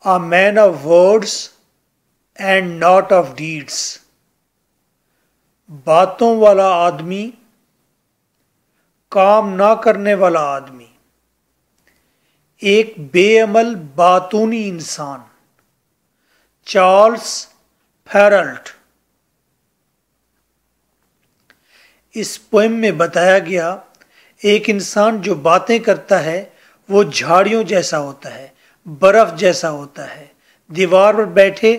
a man of words and not of deeds। बातों वाला आदमी, काम ना करने वाला आदमी। एक बेअमल बातूनी इंसान। चार्ल्स फेरल्ट। इस पोएम में बताया गया एक इंसान जो बातें करता है वो झाड़ियों जैसा होता है, बर्फ जैसा होता है, दीवार पर बैठे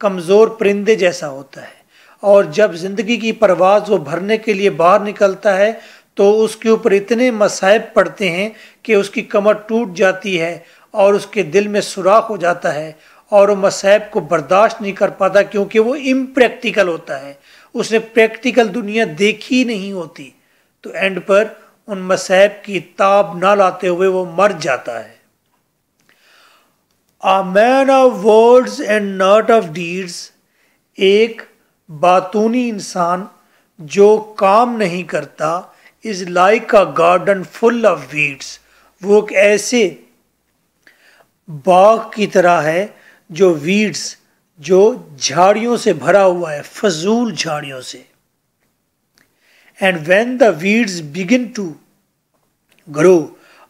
कमजोर परिंदे जैसा होता है, और जब जिंदगी की परवाज वो भरने के लिए बाहर निकलता है तो उसके ऊपर इतने मसाइब पड़ते हैं कि उसकी कमर टूट जाती है और उसके दिल में सुराख हो जाता है और वो मसाइब को बर्दाश्त नहीं कर पाता, क्योंकि वो इम्प्रैक्टिकल होता है, उसने प्रैक्टिकल दुनिया देखी नहीं होती। तो एंड पर उन मसाइब की ताब ना लाते हुए वो मर जाता है। A man of words and not of deeds, एक बातूनी इंसान जो काम नहीं करता, is like a garden full of weeds, वो एक ऐसे बाग की तरह है जो वीड्स, जो झाड़ियों से भरा हुआ है, फजूल झाड़ियों से। And when the weeds begin to grow,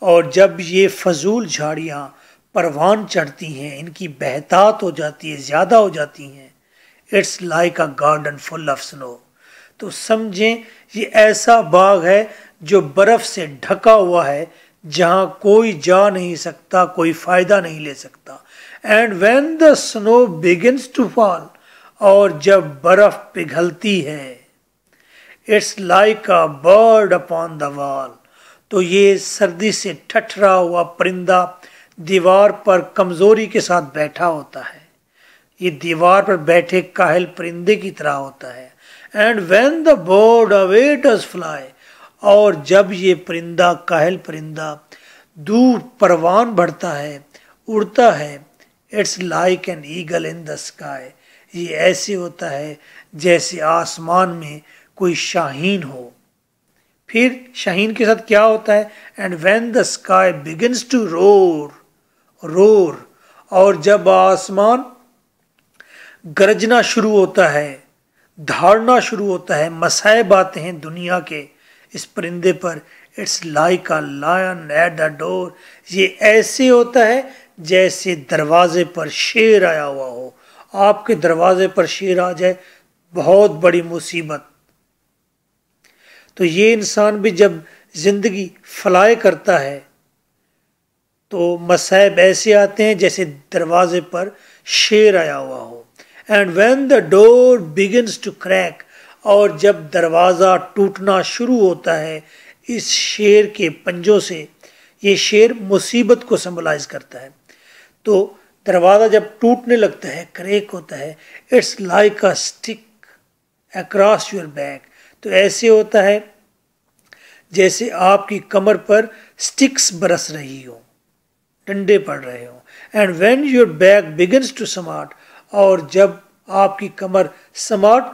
और जब ये फजूल झाड़ियाँ परवान चढ़ती हैं, इनकी बहतात हो जाती है, ज़्यादा हो जाती हैं, it's like a garden full of snow, तो समझें ये ऐसा बाग है जो बर्फ़ से ढका हुआ है, जहाँ कोई जा नहीं सकता, कोई फ़ायदा नहीं ले सकता। And when the snow begins to fall, और जब बर्फ़ पिघलती है, it's like a bird upon the wall, तो ये सर्दी से ठठरा हुआ परिंदा दीवार पर कमजोरी के साथ बैठा होता है, ये दीवार पर बैठे काहिल परिंदे की तरह होता है। And when the bird away does fly, और जब ये परिंदा, काहिल परिंदा दूर परवान बढ़ता है, उड़ता है, it's like an eagle in the sky, ये ऐसे होता है जैसे आसमान में कोई शाहीन हो। फिर शाहीन के साथ क्या होता है? And when the sky begins to roar, और जब आसमान गरजना शुरू होता है, धाड़ना शुरू होता है, मसाइब आते हैं दुनिया के इस परिंदे पर, it's like a lion at the door, ये ऐसे होता है जैसे दरवाजे पर शेर आया हुआ हो। आपके दरवाजे पर शेर आ जाए, बहुत बड़ी मुसीबत। तो ये इंसान भी जब जिंदगी फ्लाई करता है तो मसाइब ऐसे आते हैं जैसे दरवाजे पर शेर आया हुआ हो। And when the door begins to crack, और जब दरवाज़ा टूटना शुरू होता है इस शेर के पंजों से, ये शेर मुसीबत को सिंबलाइज करता है, तो दरवाज़ा जब टूटने लगता है, क्रैक होता है, it's like a stick across your back, तो ऐसे होता है जैसे आपकी कमर पर स्टिक्स बरस रही हो, डंडे पड़ रहे हो। And when your back begins to smart, और जब आपकी कमर स्मार्ट,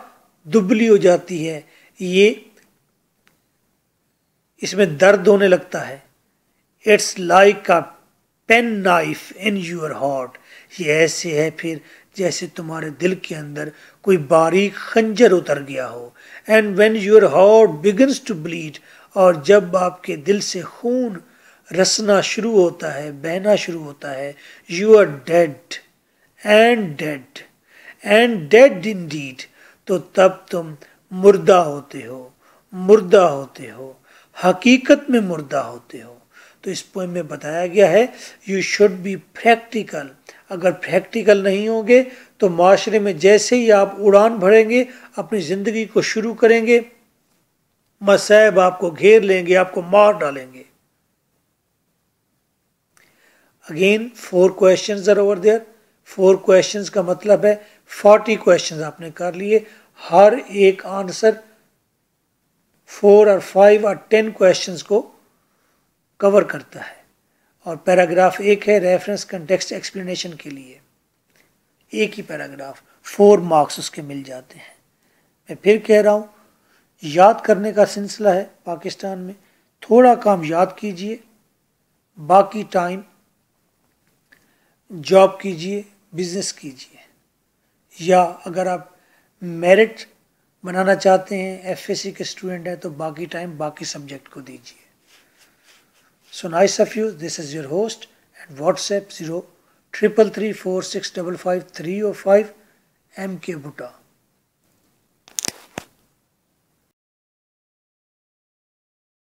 दुबली हो जाती है, ये इसमें दर्द होने लगता है, it's like a penknife in your heart, ये ऐसे है फिर जैसे तुम्हारे दिल के अंदर कोई बारीक खंजर उतर गया हो। And when your heart begins to bleed, और जब आपके दिल से खून रसना शुरू होता है, बहना शुरू होता है, you are dead and dead and dead indeed, तो तब तुम मुर्दा होते हो, मुर्दा होते हो, हकीकत में मुर्दा होते हो। तो इस पोएम में बताया गया है यू शुड बी प्रैक्टिकल, अगर प्रैक्टिकल नहीं होगे तो माशरे में जैसे ही आप उड़ान भरेंगे, अपनी ज़िंदगी को शुरू करेंगे, मसाइब आपको घेर लेंगे, आपको मार डालेंगे। Again 4 questions are over there. 4 questions का मतलब है 40 क्वेश्चंस आपने कर लिए, हर एक आंसर 4 और 5 और 10 क्वेश्चंस को कवर करता है। और पैराग्राफ एक है रेफरेंस कंटेक्स्ट एक्सप्लेनेशन के लिए, एक ही पैराग्राफ, 4 मार्क्स उसके मिल जाते हैं। मैं फिर कह रहा हूँ, याद करने का सिलसिला है पाकिस्तान में, थोड़ा काम याद कीजिए, बाकी टाइम जॉब कीजिए, बिजनेस कीजिए, या अगर आप मेरिट बनाना चाहते हैं, एफएससी के स्टूडेंट हैं, तो बाकी टाइम बाकी सब्जेक्ट को दीजिए। So nice of you, this is your host at WhatsApp 03334655 305 MK Bhutta।